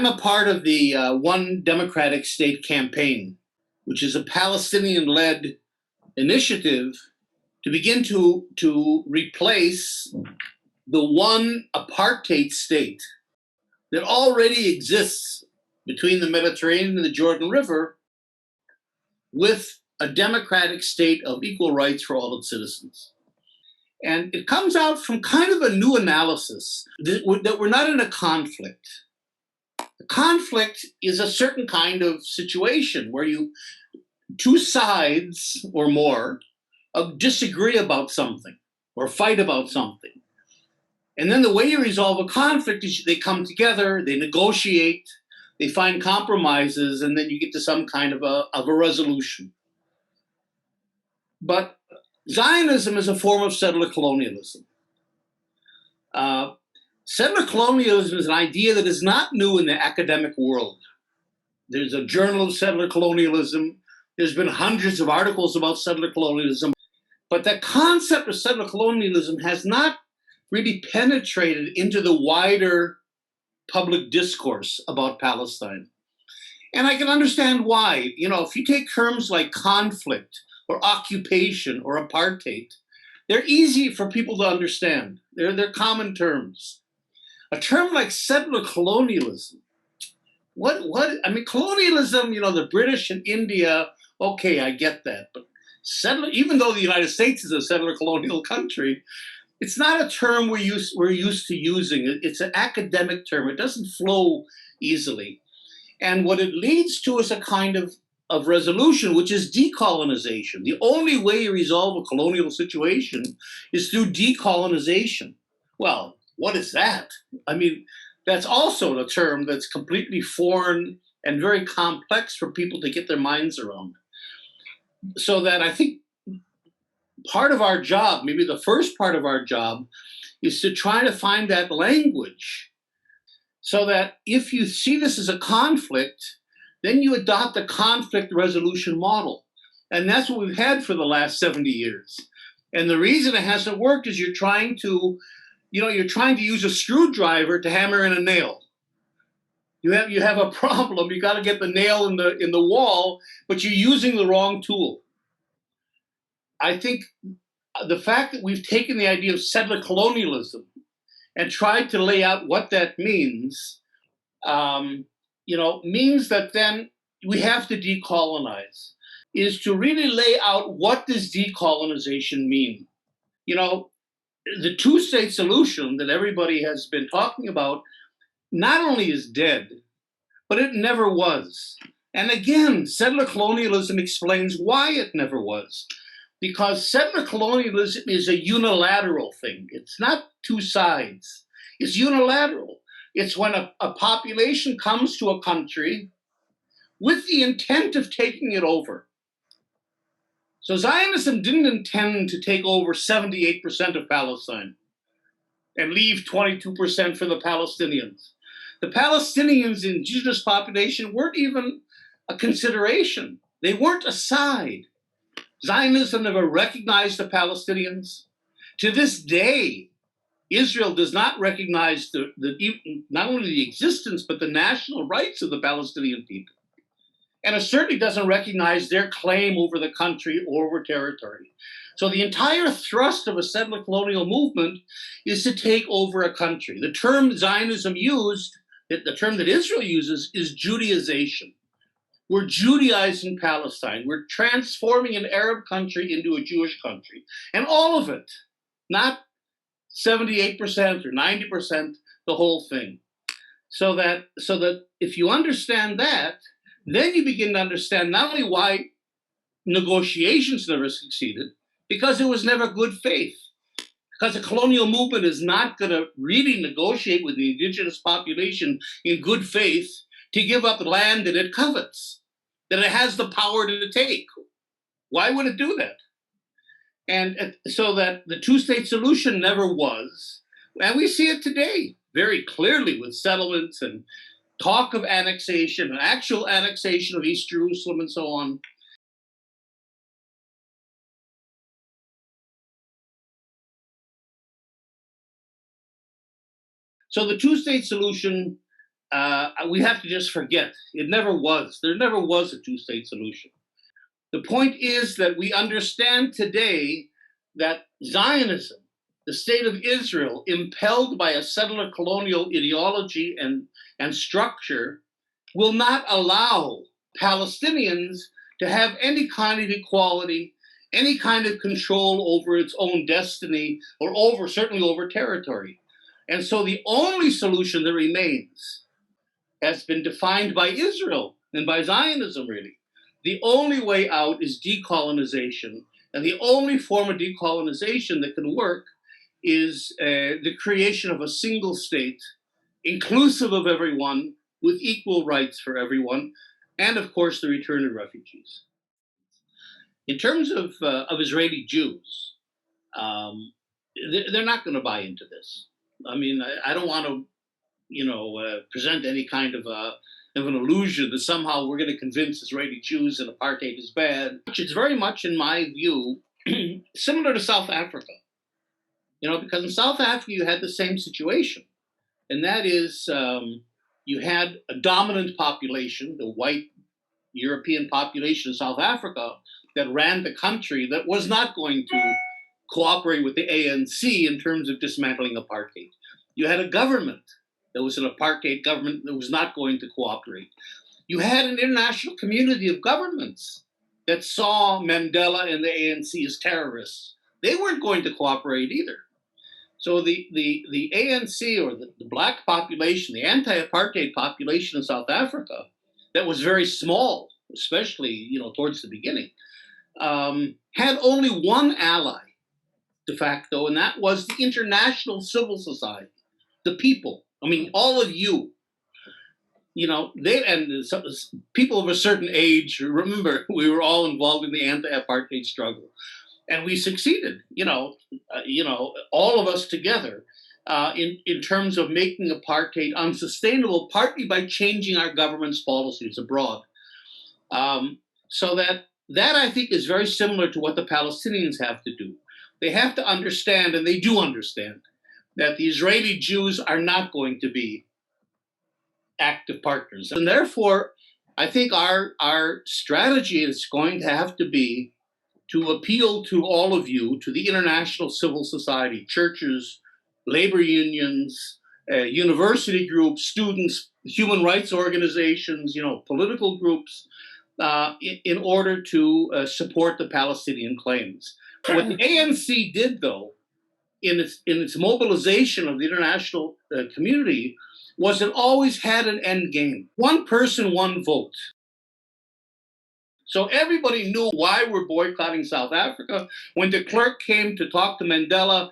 I'm a part of the One Democratic State campaign, which is a Palestinian-led initiative to begin to replace the one apartheid state that already exists between the Mediterranean and the Jordan River with a democratic state of equal rights for all its citizens. And it comes out from kind of a new analysis that we're not in a conflict. A conflict is a certain kind of situation where two sides or more disagree about something or fight about something. And then the way you resolve a conflict is they come together, they negotiate, they find compromises, and then you get to some kind of a resolution. But Zionism is a form of settler colonialism. Settler colonialism is an idea that is not new in the academic world. There's a journal of settler colonialism. There's been hundreds of articles about settler colonialism. But the concept of settler colonialism has not really penetrated into the wider public discourse about Palestine. And I can understand why. You know, if you take terms like conflict or occupation or apartheid, they're easy for people to understand. They're common terms. A term like settler colonialism, I mean, colonialism, you know, the British and India, okay, I get that. But settler, even though the United States is a settler colonial country, it's not a term we're used to using. It's an academic term. It doesn't flow easily. And what it leads to is a kind of resolution, which is decolonization. The only way you resolve a colonial situation is through decolonization. Well, what is that? I mean, that's also a term that's completely foreign and very complex for people to get their minds around. So that I think part of our job, maybe the first part of our job, is to try to find that language so that if you see this as a conflict, then you adopt a conflict resolution model. And that's what we've had for the last 70 years. And the reason it hasn't worked is you're trying to use a screwdriver to hammer in a nail. You have a problem. You got to get the nail in the wall, but you're using the wrong tool. I think the fact that we've taken the idea of settler colonialism and tried to lay out what that means, means that then we have to decolonize, is to really lay out what does decolonization mean. You know, the two-state solution that everybody has been talking about not only is dead, but it never was. And again, settler colonialism explains why it never was. Because settler colonialism is a unilateral thing. It's not two sides. It's unilateral. It's when a population comes to a country with the intent of taking it over. So Zionism didn't intend to take over 78% of Palestine and leave 22% for the Palestinians. The Palestinians, the indigenous population, weren't even a consideration. They weren't a side. Zionism never recognized the Palestinians. To this day, Israel does not recognize not only the existence, but the national rights of the Palestinian people. And it certainly doesn't recognize their claim over the country or over territory. So the entire thrust of a settler colonial movement is to take over a country. The term Zionism used, the term that Israel uses, is Judaization. We're Judaizing Palestine. We're transforming an Arab country into a Jewish country. And all of it, not 78% or 90%, the whole thing. So that if you understand that, then you begin to understand not only why negotiations never succeeded, because it was never good faith. Because a colonial movement is not going to really negotiate with the indigenous population in good faith to give up land that it covets, that it has the power to take. Why would it do that? And so that the two-state solution never was. And we see it today very clearly with settlements and talk of annexation, and actual annexation of East Jerusalem and so on. So the two-state solution we have to just forget. It never was. There never was a two-state solution. The point is that we understand today that Zionism, the state of Israel, impelled by a settler colonial ideology and structure, will not allow Palestinians to have any kind of equality, any kind of control over its own destiny, or certainly over territory. And so the only solution that remains has been defined by Israel and by Zionism, really. The only way out is decolonization. And the only form of decolonization that can work is the creation of a single state, inclusive of everyone, with equal rights for everyone, and of course, the return of refugees. In terms of Israeli Jews, they're not going to buy into this. I mean, I don't want to present any kind of an illusion that somehow we're going to convince Israeli Jews that apartheid is bad. It's very much, in my view, similar to South Africa. Because in South Africa you had the same situation, and that is you had a dominant population, the white European population of South Africa, that ran the country, that was not going to cooperate with the ANC in terms of dismantling apartheid. You had a government that was an apartheid government that was not going to cooperate. You had an international community of governments that saw Mandela and the ANC as terrorists. They weren't going to cooperate either. So the ANC, or the black population, the anti-apartheid population in South Africa, that was very small, especially towards the beginning, had only one ally de facto, and that was the international civil society, the people. I mean, all of you. People of a certain age. Remember, we were all involved in the anti-apartheid struggle, and we succeeded. All of us together, in terms of making apartheid unsustainable, partly by changing our government's policies abroad. So that I think is very similar to what the Palestinians have to do. They have to understand, and they do understand, that the Israeli Jews are not going to be active partners. And therefore, I think our strategy is going to have to be to appeal to all of you, to the international civil society, churches, labor unions, university groups, students, human rights organizations, political groups, in order to support the Palestinian claims. What the ANC did, though, in its mobilization of the international community, was it always had an end game. One person, one vote. So everybody knew why we're boycotting South Africa. When de Klerk came to talk to Mandela,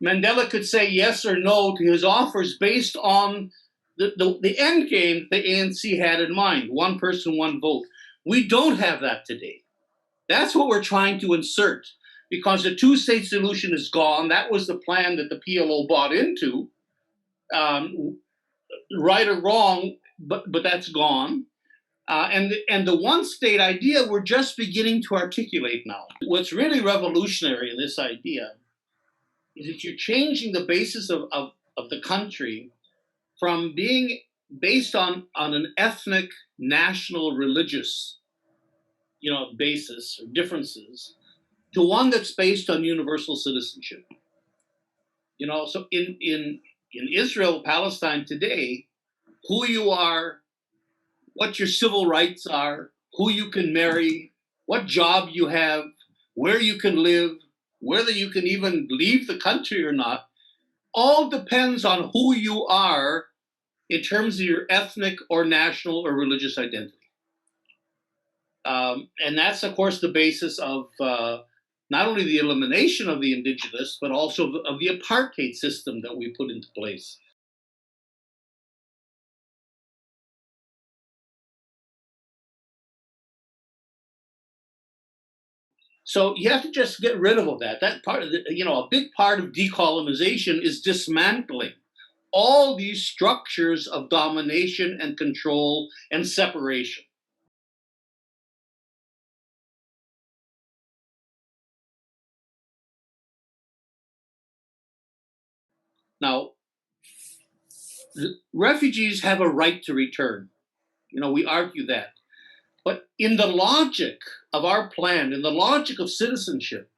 Mandela could say yes or no to his offers based on the end game the ANC had in mind. One person, one vote. We don't have that today. That's what we're trying to insert, because the two-state solution is gone. That was the plan that the PLO bought into, right or wrong, but that's gone. And the one-state idea we're just beginning to articulate now. What's really revolutionary in this idea is that you're changing the basis of the country from being based on an ethnic, national, religious, basis or differences, to one that's based on universal citizenship. So in Israel, Palestine today, who you are, what your civil rights are, who you can marry, what job you have, where you can live, whether you can even leave the country or not, all depends on who you are in terms of your ethnic or national or religious identity. And that's, of course, the basis of not only the elimination of the indigenous, but also of the apartheid system that we put into place. So you have to just get rid of all that. That part of a big part of decolonization is dismantling all these structures of domination and control and separation. Now, The refugees have a right to return. We argue that. But in the logic of our plan, in the logic of citizenship,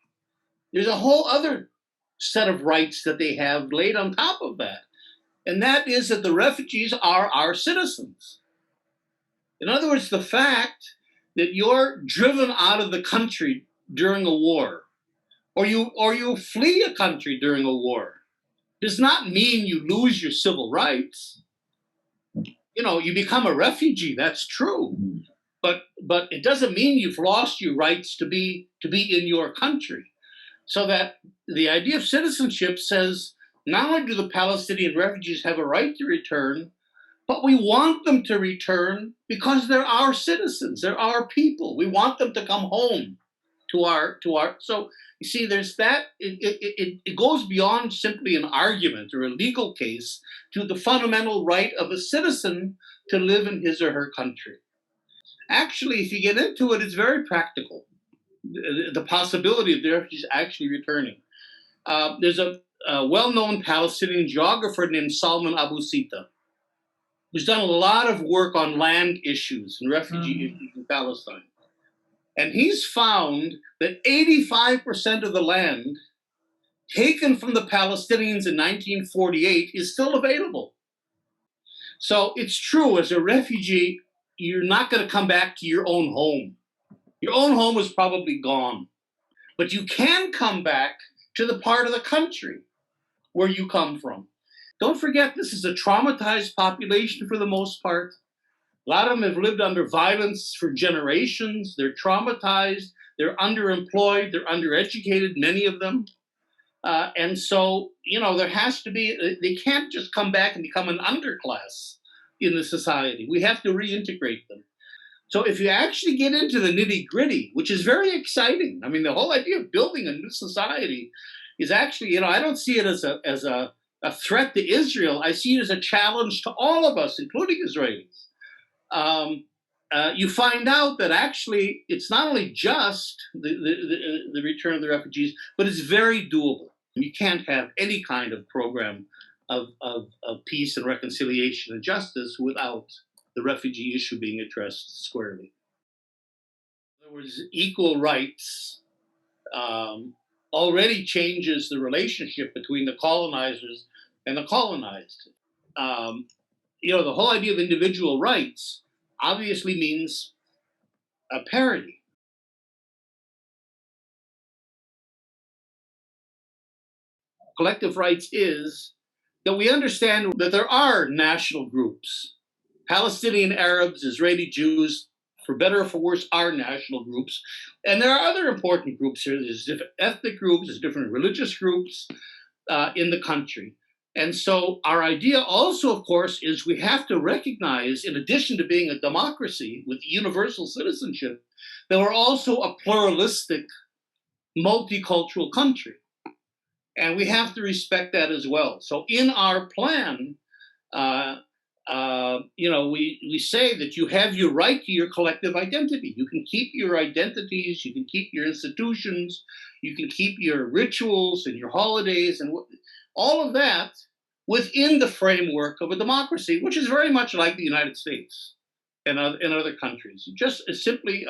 there's a whole other set of rights that they have laid on top of that. And that is that the refugees are our citizens. In other words, the fact that you're driven out of the country during a war, or you flee a country during a war, does not mean you lose your civil rights. You become a refugee, that's true. But it doesn't mean you've lost your rights to be in your country. So that the idea of citizenship says not only do the Palestinian refugees have a right to return, but we want them to return because they're our citizens, they're our people. We want them to come home to our. So you see, there's that. It goes beyond simply an argument or a legal case to the fundamental right of a citizen to live in his or her country. Actually, if you get into it, it's very practical. The possibility of the refugees actually returning. There's a well-known Palestinian geographer named Salman Abu Sita, who's done a lot of work on land issues and refugee issues in Palestine. And he's found that 85% of the land taken from the Palestinians in 1948 is still available. So it's true, as a refugee, you're not going to come back to your own home. Your own home is probably gone. But you can come back to the part of the country where you come from. Don't forget, this is a traumatized population for the most part. A lot of them have lived under violence for generations. They're traumatized. They're underemployed. They're undereducated, many of them. And so, there has to be, they can't just come back and become an underclass in the society. We have to reintegrate them. So if you actually get into the nitty-gritty, which is very exciting, I mean, the whole idea of building a new society is actually, I don't see it as a threat to Israel. I see it as a challenge to all of us, including Israelis. You find out that actually it's not only just the return of the refugees, but it's very doable. You can't have any kind of program of peace and reconciliation and justice without the refugee issue being addressed squarely. In other words, equal rights already changes the relationship between the colonizers and the colonized. The whole idea of individual rights obviously means a parity. Collective rights is that we understand that there are national groups. Palestinian Arabs, Israeli Jews, for better or for worse, are national groups. And there are other important groups here. There's different ethnic groups, there's different religious groups in the country. And so our idea also, of course, is we have to recognize, in addition to being a democracy with universal citizenship, that we're also a pluralistic, multicultural country. And we have to respect that as well. So in our plan, we say that you have your right to your collective identity. You can keep your identities, you can keep your institutions, you can keep your rituals and your holidays and all of that within the framework of a democracy, which is very much like the United States and in other countries. Just simply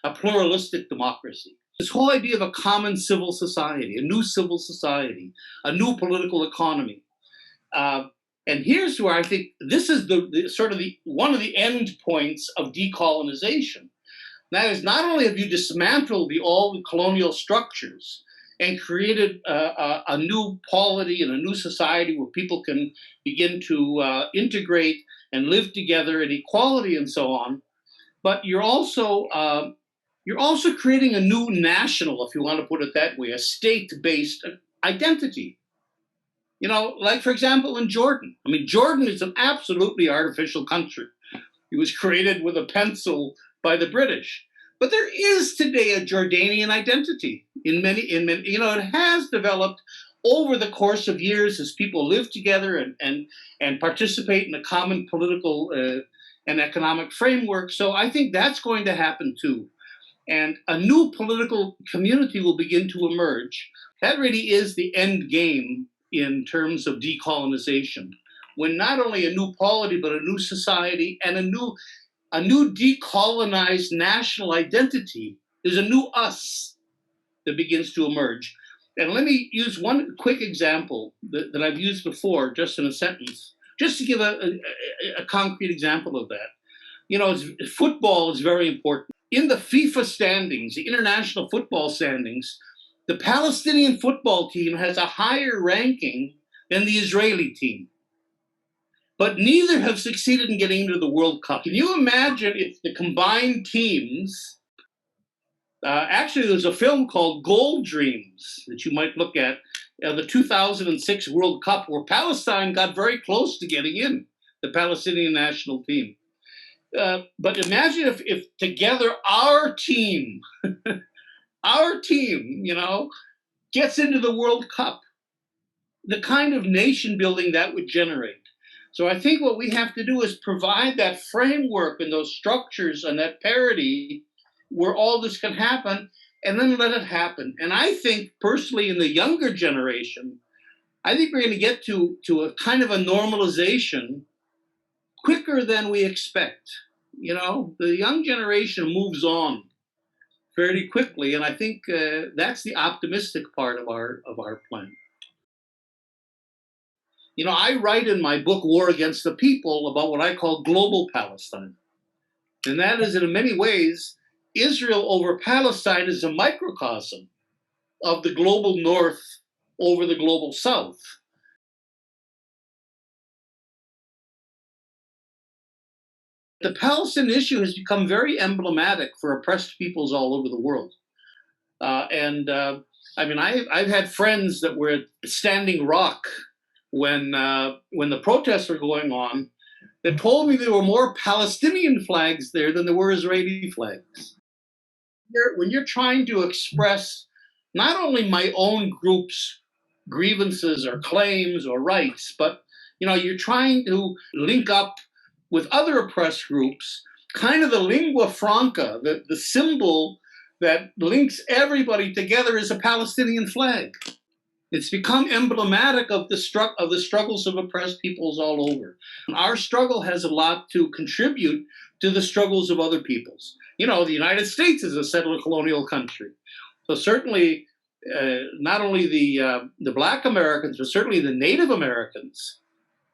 a pluralistic democracy. This whole idea of a common civil society, a new civil society, a new political economy. And here's where I think this is one of the end points of decolonization. That is, not only have you dismantled all the colonial structures and created a new polity and a new society where people can begin to integrate and live together in equality and so on, but you're also creating a new national, if you want to put it that way, a state-based identity. Like, for example, in Jordan. I mean, Jordan is an absolutely artificial country. It was created with a pencil by the British. But there is today a Jordanian identity in many, it has developed over the course of years as people live together and participate in a common political and economic framework. So I think that's going to happen too. And a new political community will begin to emerge. That really is the end game in terms of decolonization. when not only a new polity, but a new society and a new decolonized national identity. There's a new us that begins to emerge. And let me use one quick example that I've used before, just in a sentence, just to give a concrete example of that. You know, football is very important. In the FIFA standings, the international football standings, the Palestinian football team has a higher ranking than the Israeli team. But neither have succeeded in getting into the World Cup. Can you imagine if the combined teams, actually there's a film called Gold Dreams that you might look at, the 2006 World Cup, where Palestine got very close to getting in, the Palestinian national team. But imagine if together our team, you know, gets into the World Cup, the kind of nation building that would generate. So I think what we have to do is provide that framework and those structures and that parity where all this can happen, and then let it happen. And I think personally in the younger generation, I think we're going to get to a kind of a normalization quicker than we expect. You know, the young generation moves on fairly quickly, and I think that's the optimistic part of our plan. You know, I write in my book, War Against the People, about what I call global Palestine. And that is that in many ways, Israel over Palestine is a microcosm of the global north over the global south. The Palestinian issue has become very emblematic for oppressed peoples all over the world. I mean, I've had friends that were at Standing Rock when the protests were going on that told me there were more Palestinian flags there than there were Israeli flags. When you're trying to express not only my own group's grievances or claims or rights, but you know, you're trying to link up with other oppressed groups, kind of the lingua franca, the symbol that links everybody together is a Palestinian flag. It's become emblematic of the struggles of oppressed peoples all over. Our struggle has a lot to contribute to the struggles of other peoples. You know, the United States is a settler colonial country. So certainly, not only the Black Americans, but certainly the Native Americans,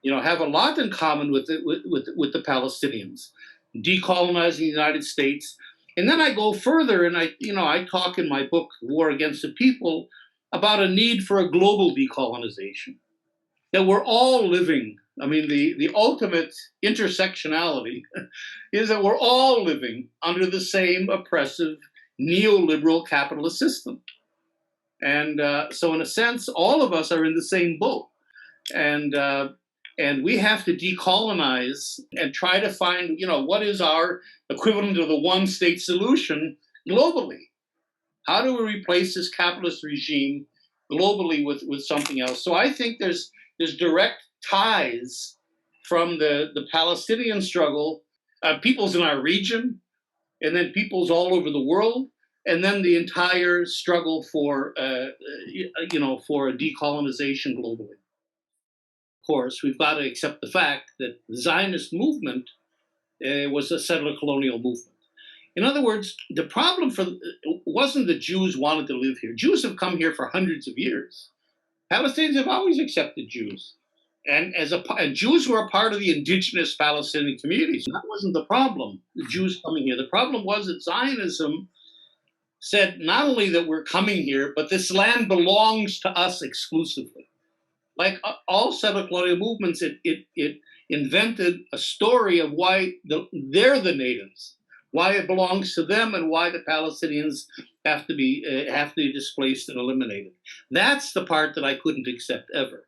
you know, have a lot in common with the Palestinians, decolonizing the United States. And then I go further, and I talk in my book, War Against the People, about a need for a global decolonization, that we're all living. I mean, the ultimate intersectionality is that we're all living under the same oppressive neoliberal capitalist system. And so in a sense, all of us are in the same boat. And we have to decolonize and try to find, you know, what is our equivalent of the one-state solution globally? How do we replace this capitalist regime globally with something else? So I think there's direct ties from the Palestinian struggle, peoples in our region, and then peoples all over the world, and then the entire struggle for for a decolonization globally. Of course, we've got to accept the fact that the Zionist movement was a settler colonial movement. In other words, the problem wasn't that Jews wanted to live here. Jews have come here for hundreds of years. Palestinians have always accepted Jews. And Jews were a part of the indigenous Palestinian communities. That wasn't the problem, the Jews coming here. The problem was that Zionism said not only that we're coming here, but this land belongs to us exclusively. Like all settler colonial movements, it invented a story of why they're the natives, why it belongs to them, and why the Palestinians have to be displaced and eliminated. That's the part that I couldn't accept ever.